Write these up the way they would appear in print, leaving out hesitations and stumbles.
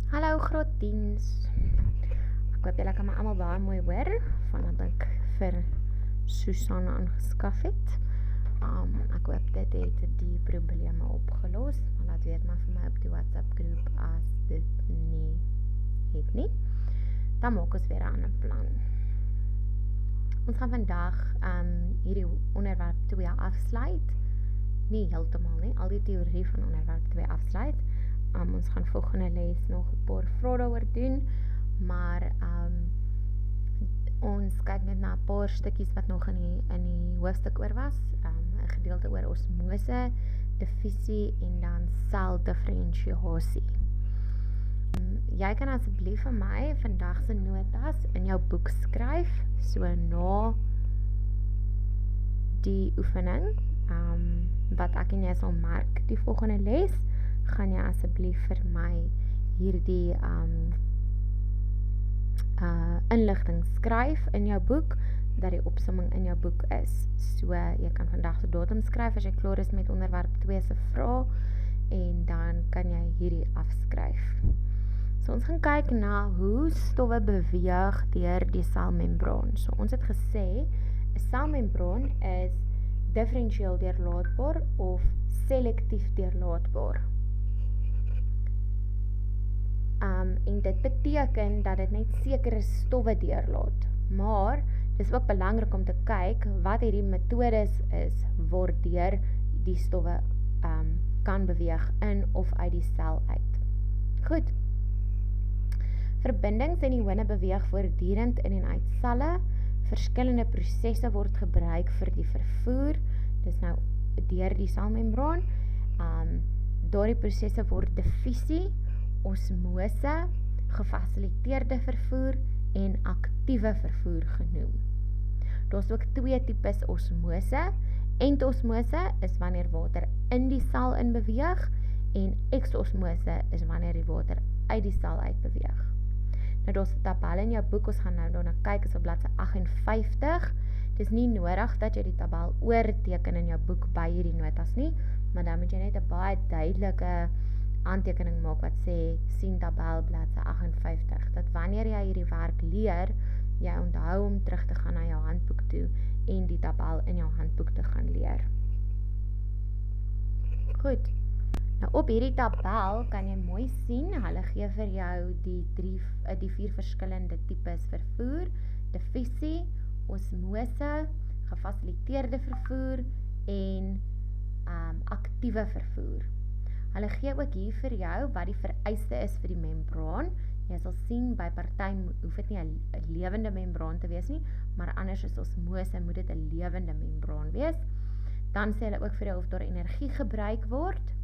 Hallo groot diens. Ek hoop julle kan my almal baie mooi hoor vandat ek vir Susan aangeskaf het. Ek hoop dit het die probleme opgelos, maar laat weet maar vir my op die WhatsApp groep as dit nie het nie. Dan maak ons weer 'n ander plan. Ons gaan vandag hierdie onderwerp 2 afsluit. Nie heeltemal nie, al die teorie van onderwerp 2 afsluit. Ons gaan volgende les nog 'n paar vrae daaroor doen, maar ons kyk net na 'n paar stukkies wat nog in die hoofstuk oor was. 'n gedeelte oor osmose, diffusie en dan seldifferensiasie. Jy kan asseblief vir my vandag se notas in jou boek skryf, so na die oefening, wat ek en jy sal merk die volgende les, gaan jy asseblief vir my hierdie inligting skryf in jou boek, dat die opsomming in jou boek is. So, jy kan vandag se datum skryf as jy klaar is met onderwerp 2 se vrae, en dan kan jy hierdie afskryf. So, ons gaan kyk na hoe stowwe beweeg deur die selmembraan. So, ons het gesê, 'n selmembraan is differentieel deurlaatbaar of selektief deurlaatbaar. En dit beteken dat dit net sekere stowwe deurlaat. Maar, dis ook belangrik om te kyk wat hierdie metodes is waardeur die stowwe kan beweeg in of uit die sel uit. Goed. Verbindings in die ione beweeg voortdurend in en uit selle. Verskillende prosesse word gebruik vir die vervoer. Dis nou deur die selmembraan. Daardie prosesse word diffusie, osmose, gefasiliteerde vervoer en aktiewe vervoer genoem. Daar's ook 2 tipes osmose. Endosmose is wanneer water in die sel in beweeg en exosmose is wanneer die water uit die sel uit beweeg. Nou daar's 'n tabel in jou boek, ons gaan nou daarna kyk, is op bladsy 58. Dis nie nodig dat jy die tabel oorteken in jou boek by hierdie notas nie, maar dan moet jy net 'n baie duidelike aantekening maak wat sê, sien tabel bladsy 58, dat wanneer jy hierdie werk leer, jy onthou om terug te gaan na jou handboek toe en die tabel in jou handboek te gaan leer. Goed. Nou op hierdie tabel kan jy mooi sien, hulle gee vir jou die 4 verskillende tipes vervoer, diffusie, osmose, gefasiliteerde vervoer en aktiewe vervoer. Hulle gee ook hier vir jou wat die vereiste is vir die membraan. Jy sal sien, by party hoef dit nie 'n lewende membraan te wees nie, maar anders as osmose moet dit 'n lewende membraan wees. Dan sê hulle ook vir jou of daar energie gebruik word,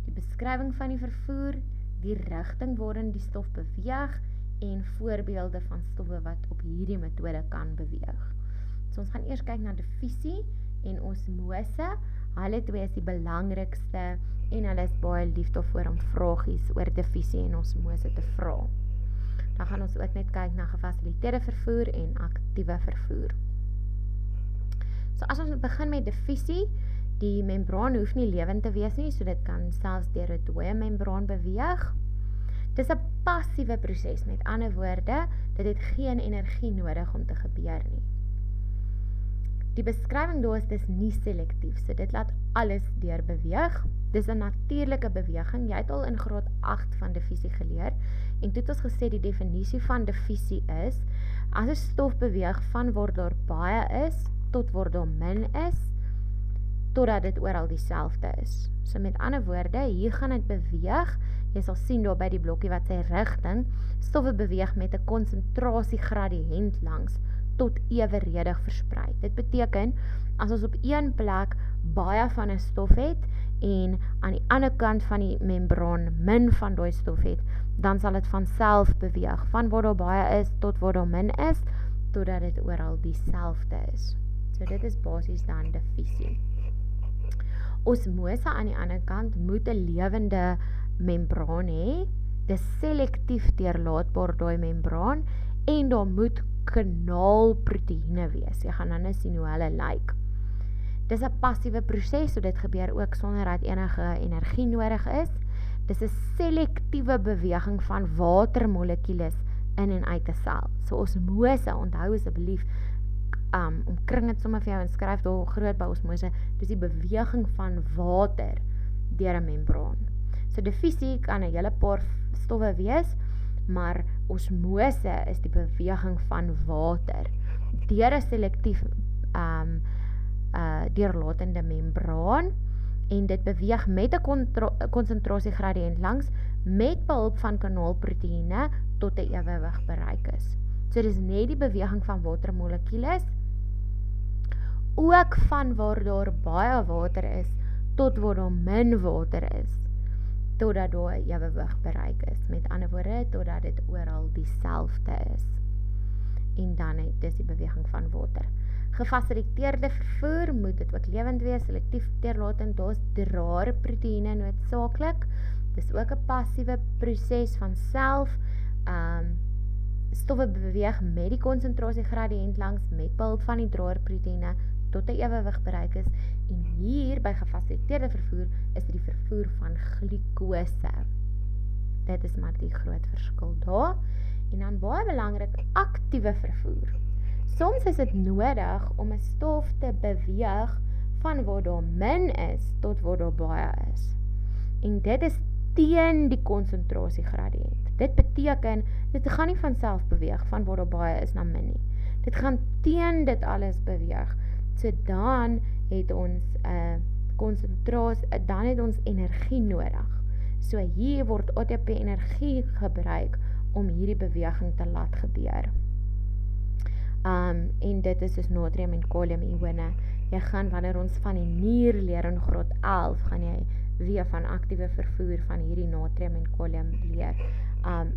die beskrywing van die vervoer, die rigting waarin die stof beweeg en voorbeelde van stowwe wat op hierdie metode kan beweeg. So ons gaan eers kyk na diffusie en osmose. Hulle 2 is die belangrikste en hulle is baie lief daarvoor om vragies oor diffusie en osmose te vra. Dan gaan ons ook net kyk na gefasiliteerde vervoer en aktiewe vervoer. So as ons begin met diffusie, die membraan hoef nie lewend te wees nie, so dit kan selfs deur 'n dooie membraan beweeg. Dis 'n passiewe proses, met ander woorde, dit het geen energie nodig om te gebeur nie. Die beskrywing daar is dis nie selektief, so dit laat alles deur beweeg. Dis 'n natuurlike beweging. Jy het al in graad 8 van diffusie geleer, en toe het ons gesê die definisie van diffusie is, as 'n stof beweeg van waar daar baie is, tot waar daar min is, totdat dit oral dieselfde is. So met ander woorde, hier gaan dit beweeg, jy sal sien daar by die blokkie wat sê rigting, stowwe beweeg met 'n konsentrasiegradiënt langs, tot eweredig versprei. Dit beteken, as ons op een plek baie van 'n stof het, en aan die ander kant van die membraan min van daai stof het, dan sal dit van self beweeg, van waar daar baie is, tot waar daar min is, totdat dit oral dieselfde is. So dit is basies dan diffusie. Osmose aan die ander kant moet 'n lewende membraan hê, dis selektief deurlaatbaar daai membraan, en daar moet kanaalproteïene wees. Jy gaan nou sien hoe hulle lyk. Dis 'n passiewe proses, so dit gebeur ook sonder dat enige energie nodig is. Dis 'n selektiewe beweging van watermolekules in en uit 'n sel. So osmose, onthou asseblief, omkring dit sommer vir jou en skryf daar groot by osmose, dis die beweging van water deur 'n membraan. So diffusie kan 'n hele paar stowwe wees, maar osmose is die beweging van water deur 'n selektief deurlatende membraan, en dit beweeg met 'n konsentrasiegradiënt langs met behulp van kanaalproteïene tot 'n ewewig bereik is. So dis net die beweging van watermolekules, ook van waar daar baie water is tot waar daar min water is, totdat daar 'n ewewig bereik is. Met ander woorde, totdat dit oral dieselfde is. En dan dis die beweging van water. Gefasiliteerde vervoer moet dit ook lewend wees, selektief deurlatend, daar's draerproteïene noodsaaklik. Dis ook 'n passiewe proses van self. Stowwe beweeg met die konsentrasiegradiënt langs met behulp van die draerproteïene tot 'n ewewig bereik is, en hier by gefasiliteerde vervoer is dit die vervoer van glikose. Dit is maar die groot verskil daar. En dan baie belangrik, aktiewe vervoer. Soms is dit nodig om 'n stof te beweeg van waar daar min is tot waar daar baie is. En dit is teen die konsentrasiegradiënt. Dit beteken, dit gaan nie van self beweeg van waar daar baie is na min nie. Dit gaan teen dit alles beweeg. So dan het ons dan het ons energie nodig. So hier word ATP energie gebruik om hierdie beweging te laat gebeur. En dit is dus natrium en kaliumione. Jy gaan, wanneer ons van die nier leer in graad 11, gaan jy weer van aktiewe vervoer van hierdie natrium en kalium leer.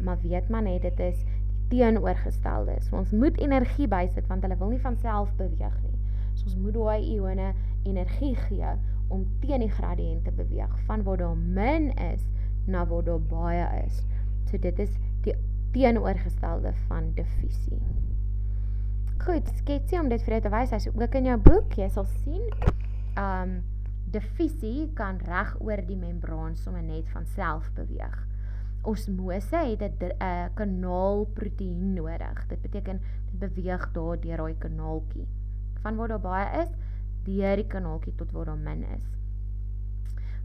Maar weet maar net, dit is die teenoorgestelde. So ons moet energie bysit, want hulle wil nie van self beweeg nie. So ons moet daai ione energie gee om teen die gradiënt te beweeg, van waar daar min is, na waar daar baie is. So dit is die teenoorgestelde van diffusie. Goed, sketsie om dit vir jou te wys, hy is ook in jou boek, jy sal sien, diffusie kan reg oor die membraan sommer net van self beweeg. Osmose het 'n kanaalproteïen nodig, dit beteken, dit beweeg daar deur daai kanaaltjie. Van waar daar baie is, deur die kanaaltjie tot waar daar min is.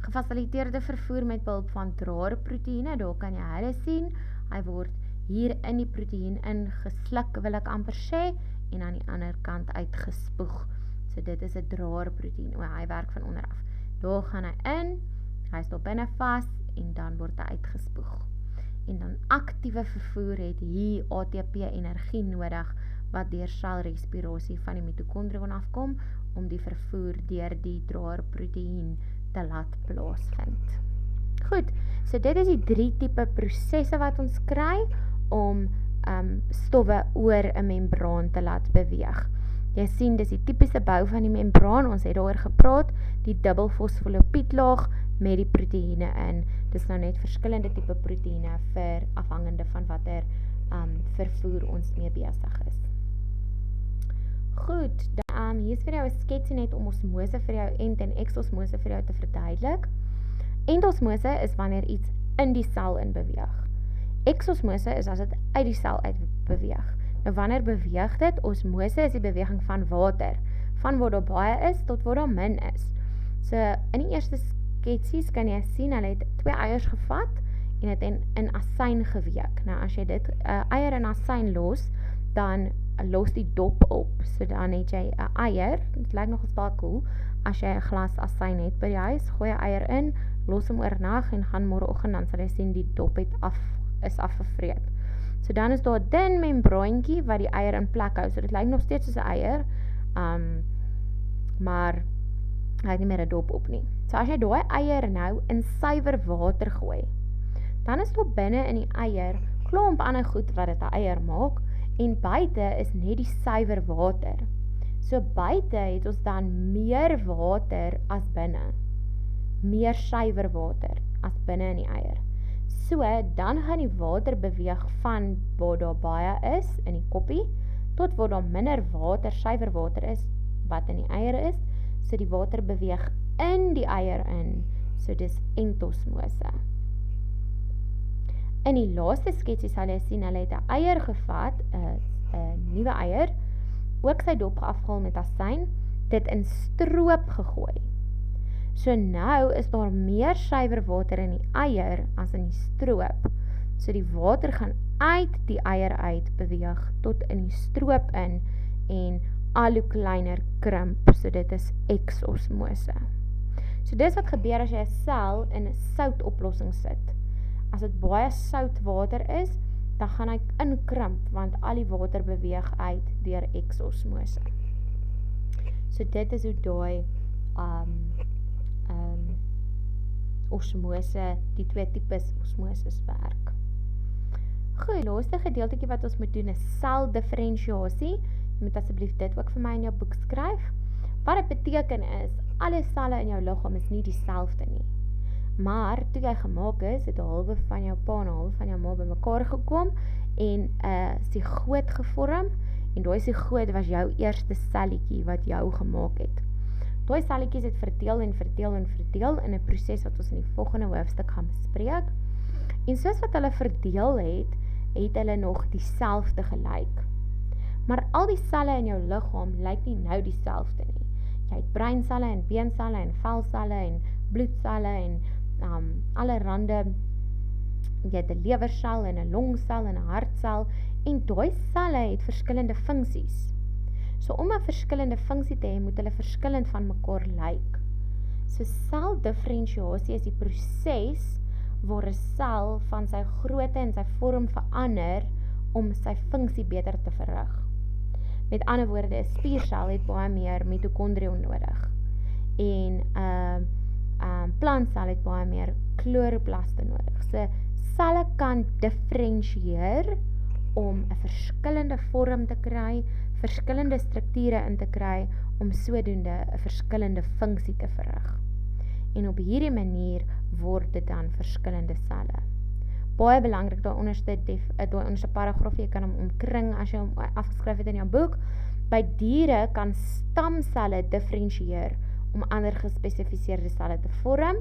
Gefasiliteerde vervoer met behulp van draerproteïene, daar kan jy hulle sien, hy word hier in die proteïen ingesluk, wil ek amper sê, en aan die ander kant uitgespoeg. So dit is 'n draerproteïen, hy werk van onderaf. Daar gaan hy in, hy is daar binne vas, en dan word hy uitgespoeg. En dan aktiewe vervoer het hier ATP energie nodig, wat deur selrespirasie van die mitokondrion afkom, om die vervoer deur die draerproteïen te laat plaasvind. Goed, so dit is die 3 tipe prosesse wat ons kry, om stowwe oor 'n membraan te laat beweeg. Jy sien, dis die typiese bou van die membraan, ons het daaroor gepraat, die dubbel fosfolipiedlaag met die proteïene in. Dis nou net verskillende tipe proteïene vir afhangende van watter vervoer ons mee besig is. Goed, dan hier is vir jou 'n sketsie net om osmose vir jou en exosmose vir jou te verduidelik. Endosmose is wanneer iets in die sel in beweeg. Exosmose is as dit uit die sel uit beweeg. Nou wanneer beweeg dit? Osmose is die beweging van water, van waar daar baie is tot waar daar min is. So in die eerste sketsies kan jy sien, hulle het 2 eiers gevat en het in asyn geweek. Nou as jy dit eier in asyn los, dan los die dop op. So dan het jy 'n eier, dit lyk nog baie cool, as jy 'n glas asyn het by die huis, gooi 'n eier in, los hom oornag en gaan môreoggend, dan sal jy sien die dop is afgevreet. So dan is daar 'n dun membraantjie wat die eier in plek hou. So dit lyk nog steeds soos 'n eier, maar hy het nie meer 'n dop op nie. So as jy daai eier nou in suiwer water gooi, dan is daar binne in die eier klomp ander goed wat dit 'n eier maak, en buite is net die suiwer water. So buite het ons dan meer water as binne. Meer suiwer water as binne in die eier. So, dan gaan die water beweeg van waar daar baie is, in die koppie, tot waar daar minder water, suiwer water is, wat in die eier is. So die water beweeg in die eier in. So dis endosmose. In die laaste sketsie sal jy sien, hulle het 'n eier gevat, 'n nuwe eier, ook sy dop afgehaal met asyn, dit in stroop gegooi. So nou is daar meer suiwer water in die eier as in die stroop. So die water gaan uit die eier uit beweeg tot in die stroop in en al hoe kleiner krimp. So dit is exosmose. So dis wat gebeur as jy 'n sel in 'n soutoplossing sit. As dit baie sout water is, dan gaan hy inkrimp, want al die water beweeg uit deur exosmose. So dit is hoe daai osmose, die twee tipes osmoses werk. Goed, laaste gedeeltjie wat ons moet doen is seldifferensiasie. Jy moet asseblief dit ook vir my in jou boek skryf. Wat dit beteken is, alle selle in jou liggaam is nie dieselfde nie. Maar toe jy gemaak is, het 'n halwe van jou pa en 'n halwe van jou ma bymekaar gekom en 'n sigoot gevorm en daai sigoot was jou eerste selletjie wat jou gemaak het. Daai selletjies het verdeel en verdeel en verdeel in 'n proses wat ons in die volgende hoofstuk gaan bespreek. En soos wat hulle verdeel het hulle nog dieselfde gelyk. Maar al die selle in jou liggaam lyk nie nou dieselfde nie. Jy het breinselle en beenselle en velselle en bloedselle en allerhande, jy het 'n lewersel en 'n longsel en 'n hartsel en daai selle het verskillende funksies. So om 'n verskillende funksie te hê, moet hulle verskillend van mekaar lyk. So seldifferensiasie is die proses waar 'n sel van sy grootte en sy vorm verander om sy funksie beter te verrig. Met ander woorde, 'n spiersel het baie meer mitokondriën nodig. En 'n plantsel het baie meer chloroplaste nodig. So selle kan differensieer om 'n verskillende vorm te kry, verskillende strukture in te kry, om sodoende 'n verskillende funksie te verrig. En op hierdie manier word dit dan verskillende selle. Baie belangrik, daai onderste paragraaf, jy kan hom omkring as jy hom afgeskryf het in jou boek. By diere kan stamselle differensieer om ander gespesifiseerde selle te vorm.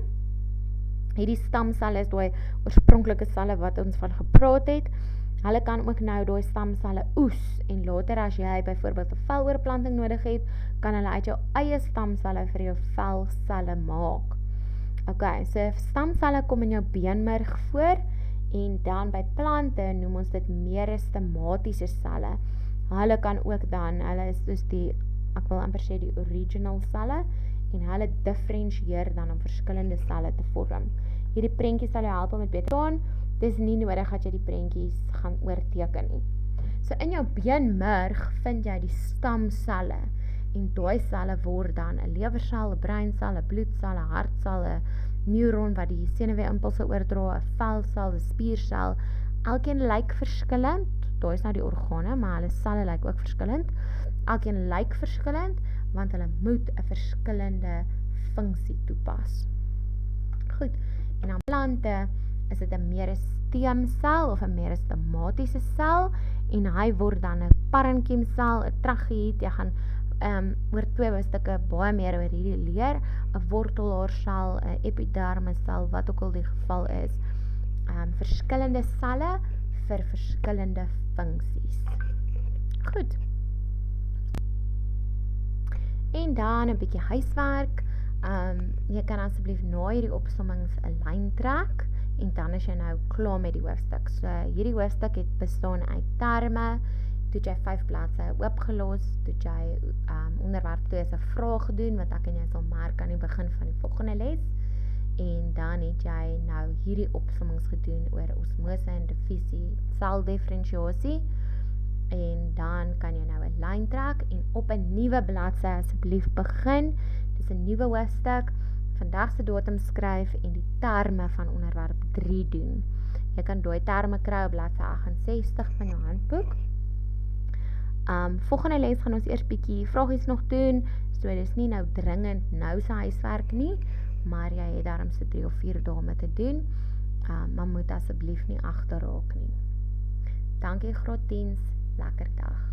Hierdie stamselle is daai oorspronklike selle wat ons van gepraat het. Hulle kan ook nou daai stamselle oes en later as jy byvoorbeeld 'n veloorplanting nodig het, kan hulle uit jou eie stamselle vir jou velselle maak. Okay, so stamselle kom in jou beenmerg voor en dan by plante noem ons dit meristematiese selle. Hulle kan ook dan, hulle is dus ek wil amper sê die original selle en hulle differensieer dan om verskillende selle te vorm. Hierdie prentjies sal jou help om dit beter te verstaan. Dis nie nodig dat jy die prentjies gaan oorteken nie. So in jou beenmerg vind jy die stamselle en daai selle word dan 'n lewersel, 'n breinsel, 'n bloedsel, 'n hartsel, 'n neuron wat die senuwee-impulse oordra, 'n velsel, 'n spiersel. Elkeen lyk verskillend. Daai is nou die organe, maar hulle selle lyk ook verskillend. Elkeen lyk verskillend want hulle moet 'n verskillende funksie toepas. Goed. En aan plante is dit 'n meristeemsel of 'n meristematiese sel en hy word dan 'n parenkiemsel, 'n tracheïd. Jy gaan oor 2 hoofstukke baie meer oor hierdie leer, 'n wortelhaarsel, 'n epidermissel, wat ook al die geval is. Verskillende selle vir verskillende funksies. Goed. En dan 'n bietjie huiswerk. Jy kan asseblief na hierdie opsommings 'n lyn trek en dan is jy nou klaar met die hoofstuk. So hierdie hoofstuk het bestaan uit terme. Toe jy 5 bladsye oopgelos, toe jy onderwerp 2 is 'n vraag gedoen wat ek en jy sal merk aan die begin van die volgende les. En dan het jy nou hierdie opsommings gedoen oor osmose en diffusie, seldifferensiasie. En dan kan jy nou 'n lyn trek en op 'n nuwe bladsy asseblief begin. Dis 'n nuwe hoofstuk. Vandag se datum skryf en die terme van onderwerp 3 doen. Jy kan daai terme kry op bladsy 68 van jou handboek. Volgende les gaan ons eers bietjie vragies nog doen. So dis nie nou dringend nou se huiswerk nie, maar jy het daarom so 3 of 4 dae om te doen. Maar moet asseblief nie agterraak nie. Dankie graad 10, lekker dag.